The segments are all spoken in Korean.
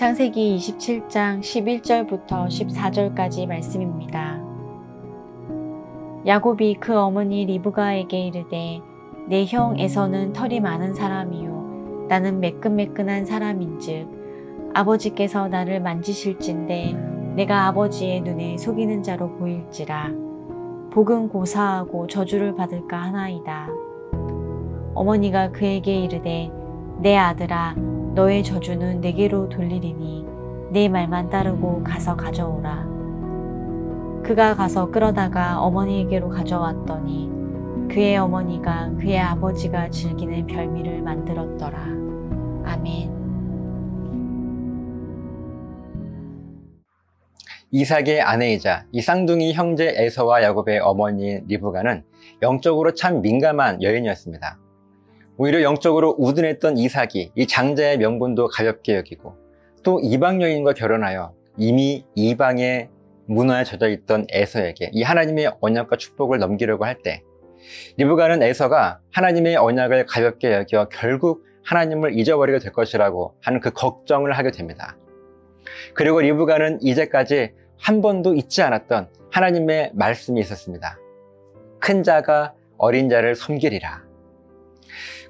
창세기 27장 11절부터 14절까지 말씀입니다. 야곱이 그 어머니 리브가에게 이르되 내 형 에서는 털이 많은 사람이요 나는 매끈매끈한 사람인즉 아버지께서 나를 만지실진데 내가 아버지의 눈에 속이는 자로 보일지라 복은 고사하고 저주를 받을까 하나이다. 어머니가 그에게 이르되 내 아들아 너의 저주는 내게로 돌리리니 내 말만 따르고 가서 가져오라. 그가 가서 끌어다가 어머니에게로 가져왔더니 그의 어머니가 그의 아버지가 즐기는 별미를 만들었더라. 아멘. 이삭의 아내이자 이 쌍둥이 형제 에서와 야곱의 어머니 리브가는 영적으로 참 민감한 여인이었습니다. 오히려 영적으로 우둔했던 이삭이 이 장자의 명분도 가볍게 여기고 또 이방 여인과 결혼하여 이미 이방의 문화에 젖어 있던 에서에게 이 하나님의 언약과 축복을 넘기려고 할 때 리브가는 에서가 하나님의 언약을 가볍게 여겨 결국 하나님을 잊어버리게 될 것이라고 하는 그 걱정을 하게 됩니다. 그리고 리브가는 이제까지 한 번도 잊지 않았던 하나님의 말씀이 있었습니다. 큰 자가 어린 자를 섬기리라.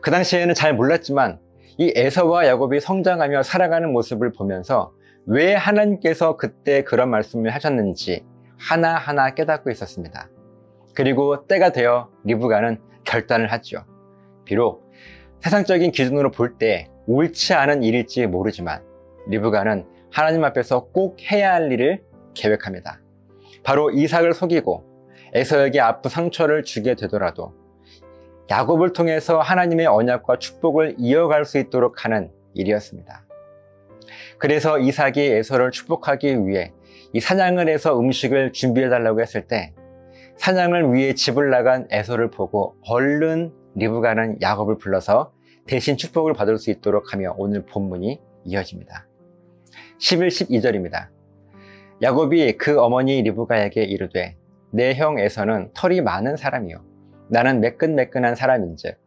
그 당시에는 잘 몰랐지만 이 에서와 야곱이 성장하며 살아가는 모습을 보면서 왜 하나님께서 그때 그런 말씀을 하셨는지 하나하나 깨닫고 있었습니다. 그리고 때가 되어 리브가는 결단을 하죠. 비록 세상적인 기준으로 볼 때 옳지 않은 일일지 모르지만 리브가는 하나님 앞에서 꼭 해야 할 일을 계획합니다. 바로 이삭을 속이고 에서에게 아픈 상처를 주게 되더라도 야곱을 통해서 하나님의 언약과 축복을 이어갈 수 있도록 하는 일이었습니다. 그래서 이삭이 에서를 축복하기 위해 이 사냥을 해서 음식을 준비해 달라고 했을 때 사냥을 위해 집을 나간 에서를 보고 얼른 리브가는 야곱을 불러서 대신 축복을 받을 수 있도록 하며 오늘 본문이 이어집니다. 11, 12절입니다. 야곱이 그 어머니 리브가에게 이르되 내 형 에서는 털이 많은 사람이요 나는 매끈매끈한 사람인즉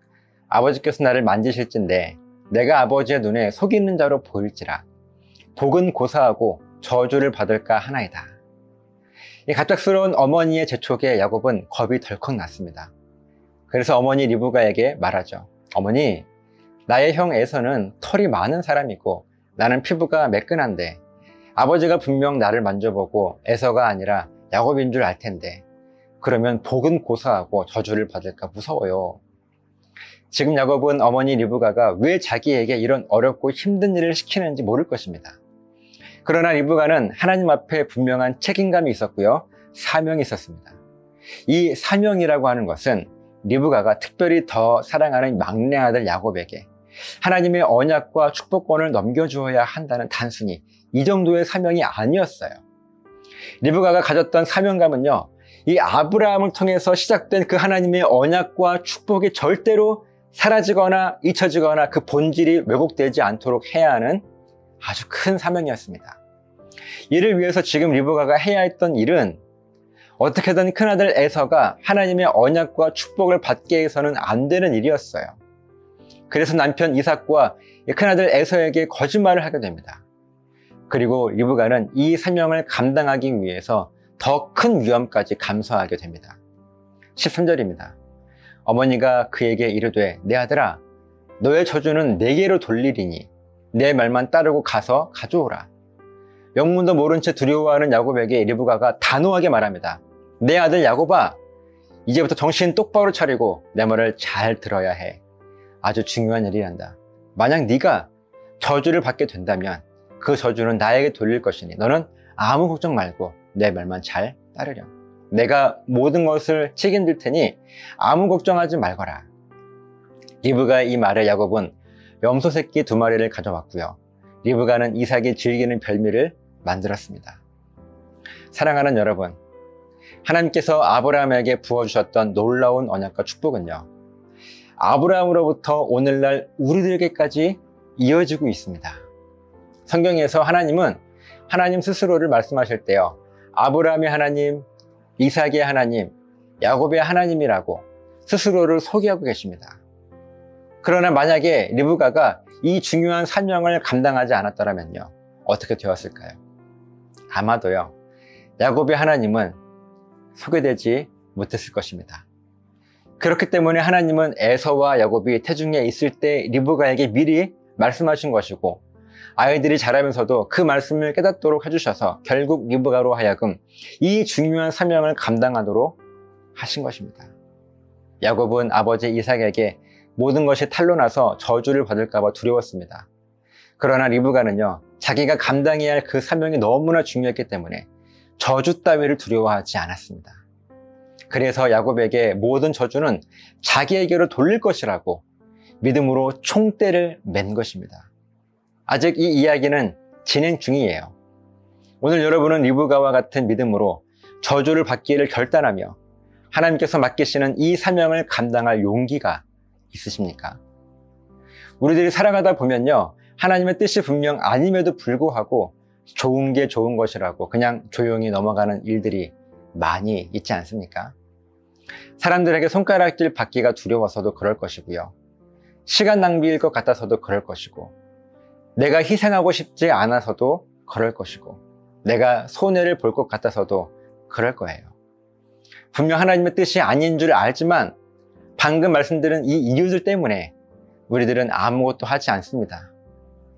아버지께서 나를 만지실진데 내가 아버지의 눈에 속이는 자로 보일지라 복은 고사하고 저주를 받을까 하나이다. 이 갑작스러운 어머니의 재촉에 야곱은 겁이 덜컥 났습니다. 그래서 어머니 리브가에게 말하죠. 어머니, 나의 형 에서는 털이 많은 사람이고 나는 피부가 매끈한데 아버지가 분명 나를 만져보고 에서가 아니라 야곱인 줄 알 텐데 그러면 복은 고사하고 저주를 받을까 무서워요. 지금 야곱은 어머니 리브가가 왜 자기에게 이런 어렵고 힘든 일을 시키는지 모를 것입니다. 그러나 리브가는 하나님 앞에 분명한 책임감이 있었고요. 사명이 있었습니다. 이 사명이라고 하는 것은 리브가가 특별히 더 사랑하는 막내 아들 야곱에게 하나님의 언약과 축복권을 넘겨주어야 한다는 단순히 이 정도의 사명이 아니었어요. 리브가가 가졌던 사명감은요, 이 아브라함을 통해서 시작된 그 하나님의 언약과 축복이 절대로 사라지거나 잊혀지거나 그 본질이 왜곡되지 않도록 해야 하는 아주 큰 사명이었습니다. 이를 위해서 지금 리브가가 해야 했던 일은 어떻게든 큰아들 에서가 하나님의 언약과 축복을 받게 해서는 안 되는 일이었어요. 그래서 남편 이삭과 큰아들 에서에게 거짓말을 하게 됩니다. 그리고 리브가는 이 사명을 감당하기 위해서 더 큰 위험까지 감수하게 됩니다. 13절입니다. 어머니가 그에게 이르되 내 아들아 너의 저주는 내게로 돌리리니 내 말만 따르고 가서 가져오라. 영문도 모른 채 두려워하는 야곱에게 리브가가 단호하게 말합니다. 내 아들 야곱아, 이제부터 정신 똑바로 차리고 내 말을 잘 들어야 해. 아주 중요한 일이란다. 만약 네가 저주를 받게 된다면 그 저주는 나에게 돌릴 것이니 너는 아무 걱정 말고 내 말만 잘 따르렴. 내가 모든 것을 책임질 테니 아무 걱정하지 말거라. 리브가의 이 말에 야곱은 염소 새끼 2마리를 가져왔고요. 리브가는 이삭이 즐기는 별미를 만들었습니다. 사랑하는 여러분, 하나님께서 아브라함에게 부어주셨던 놀라운 언약과 축복은요, 아브라함으로부터 오늘날 우리들에게까지 이어지고 있습니다. 성경에서 하나님은 하나님 스스로를 말씀하실 때요, 아브라함의 하나님, 이삭의 하나님, 야곱의 하나님이라고 스스로를 소개하고 계십니다. 그러나 만약에 리브가가 이 중요한 사명을 감당하지 않았더라면요, 어떻게 되었을까요? 아마도요, 야곱의 하나님은 소개되지 못했을 것입니다. 그렇기 때문에 하나님은 에서와 야곱이 태중에 있을 때 리브가에게 미리 말씀하신 것이고, 아이들이 자라면서도 그 말씀을 깨닫도록 해주셔서 결국 리브가로 하여금 이 중요한 사명을 감당하도록 하신 것입니다. 야곱은 아버지 이삭에게 모든 것이 탄로나서 저주를 받을까 봐 두려웠습니다. 그러나 리브가는요, 자기가 감당해야 할 그 사명이 너무나 중요했기 때문에 저주 따위를 두려워하지 않았습니다. 그래서 야곱에게 모든 저주는 자기에게로 돌릴 것이라고 믿음으로 총대를 맨 것입니다. 아직 이 이야기는 진행 중이에요. 오늘 여러분은 리브가와 같은 믿음으로 저주를 받기를 결단하며 하나님께서 맡기시는 이 사명을 감당할 용기가 있으십니까? 우리들이 살아가다 보면요, 하나님의 뜻이 분명 아님에도 불구하고 좋은 게 좋은 것이라고 그냥 조용히 넘어가는 일들이 많이 있지 않습니까? 사람들에게 손가락질 받기가 두려워서도 그럴 것이고요, 시간 낭비일 것 같아서도 그럴 것이고, 내가 희생하고 싶지 않아서도 그럴 것이고, 내가 손해를 볼 것 같아서도 그럴 거예요. 분명 하나님의 뜻이 아닌 줄 알지만 방금 말씀드린 이 이유들 때문에 우리들은 아무것도 하지 않습니다.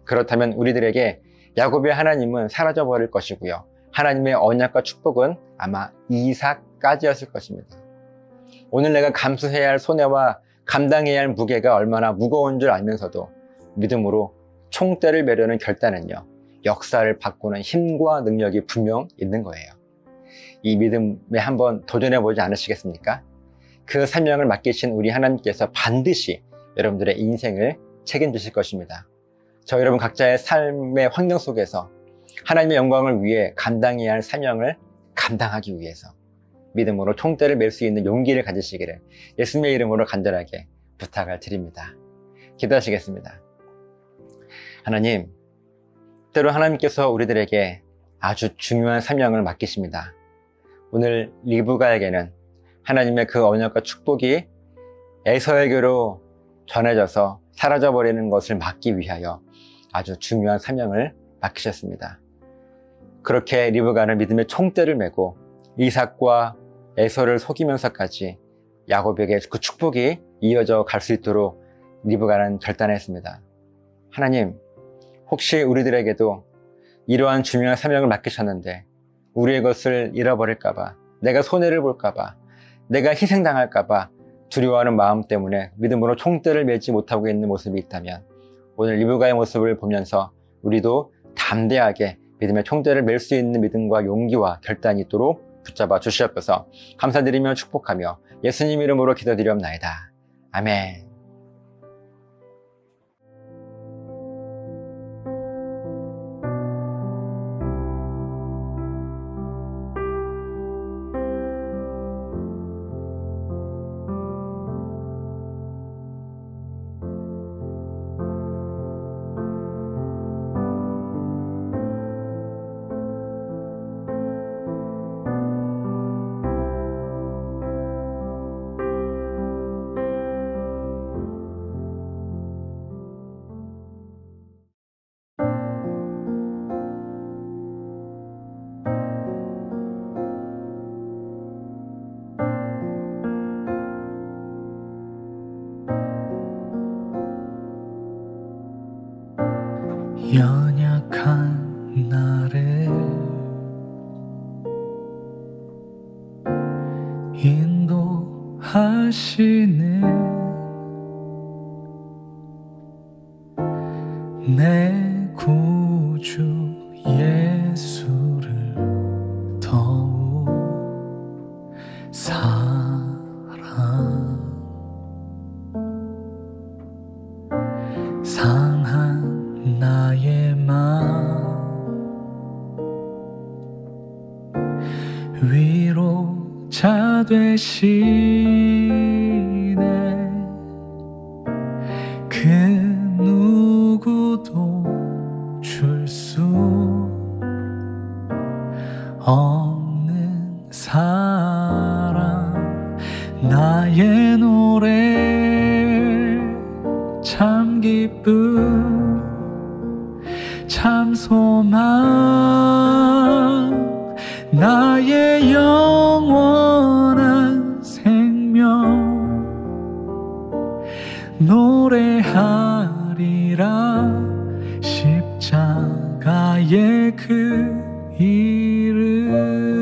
그렇다면 우리들에게 야곱의 하나님은 사라져버릴 것이고요, 하나님의 언약과 축복은 아마 이삭까지였을 것입니다. 오늘 내가 감수해야 할 손해와 감당해야 할 무게가 얼마나 무거운 줄 알면서도 믿음으로 총대를 매려는 결단은요, 역사를 바꾸는 힘과 능력이 분명 있는 거예요. 이 믿음에 한번 도전해보지 않으시겠습니까? 그 사명을 맡기신 우리 하나님께서 반드시 여러분들의 인생을 책임지실 것입니다. 저 여러분 각자의 삶의 환경 속에서 하나님의 영광을 위해 감당해야 할 사명을 감당하기 위해서 믿음으로 총대를 맬 수 있는 용기를 가지시기를 예수님의 이름으로 간절하게 부탁을 드립니다. 기도하시겠습니다. 하나님, 때로 하나님께서 우리들에게 아주 중요한 사명을 맡기십니다. 오늘 리브가에게는 하나님의 그 언약과 축복이 에서에게로 전해져서 사라져버리는 것을 막기 위하여 아주 중요한 사명을 맡기셨습니다. 그렇게 리브가는 믿음의 총대를 메고 이삭과 에서를 속이면서까지 야곱에게 그 축복이 이어져 갈 수 있도록 리브가는 결단했습니다. 하나님, 혹시 우리들에게도 이러한 중요한 사명을 맡기셨는데 우리의 것을 잃어버릴까봐, 내가 손해를 볼까봐, 내가 희생당할까봐 두려워하는 마음 때문에 믿음으로 총대를 메지 못하고 있는 모습이 있다면 오늘 리브가의 모습을 보면서 우리도 담대하게 믿음의 총대를 맬 수 있는 믿음과 용기와 결단이 있도록 붙잡아 주시옵소서. 감사드리며 축복하며 예수님 이름으로 기도드리옵나이다. 아멘. 연약한 나를 인도하시는 내 구주 예수를 더욱 상한 나의 마음 위로자 되시네. 그 누구도 줄 수 없는 사랑, 나의 노래 참 기쁨 참 소망 소망 나의 영원한 생명 노래하리라 십자가의 그 이름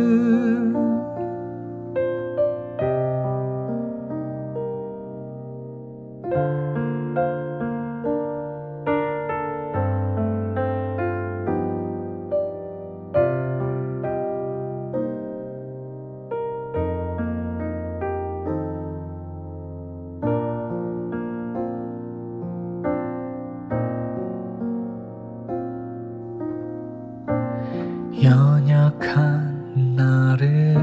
연약한 나를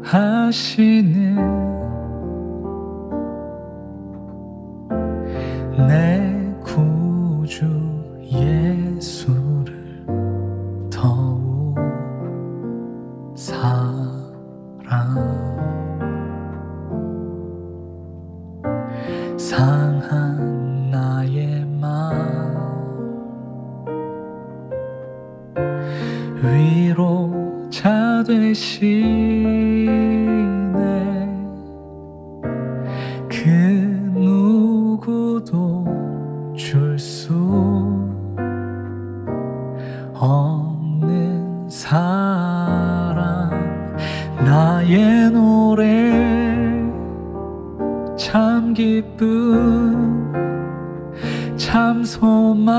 인도하시는 내 구주 예수를 더욱 상한 나의 위로자 되시네 그 누구도 줄 수 없는 사랑 나의 노래 참 기쁨 참 소망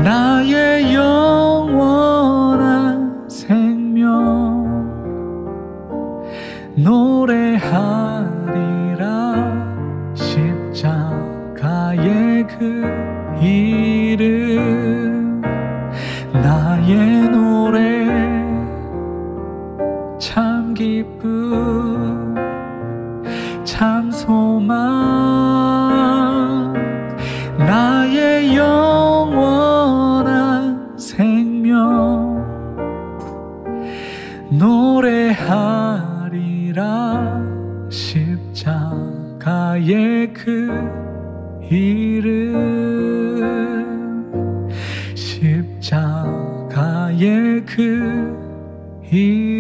나의 영원한 생명 노래하리라 십자가의 그 이름 나의 노래 참 기쁨 참 소망 나의 영원한 생명 노래하리라 십자가의 그 이름 십자가의 그 이름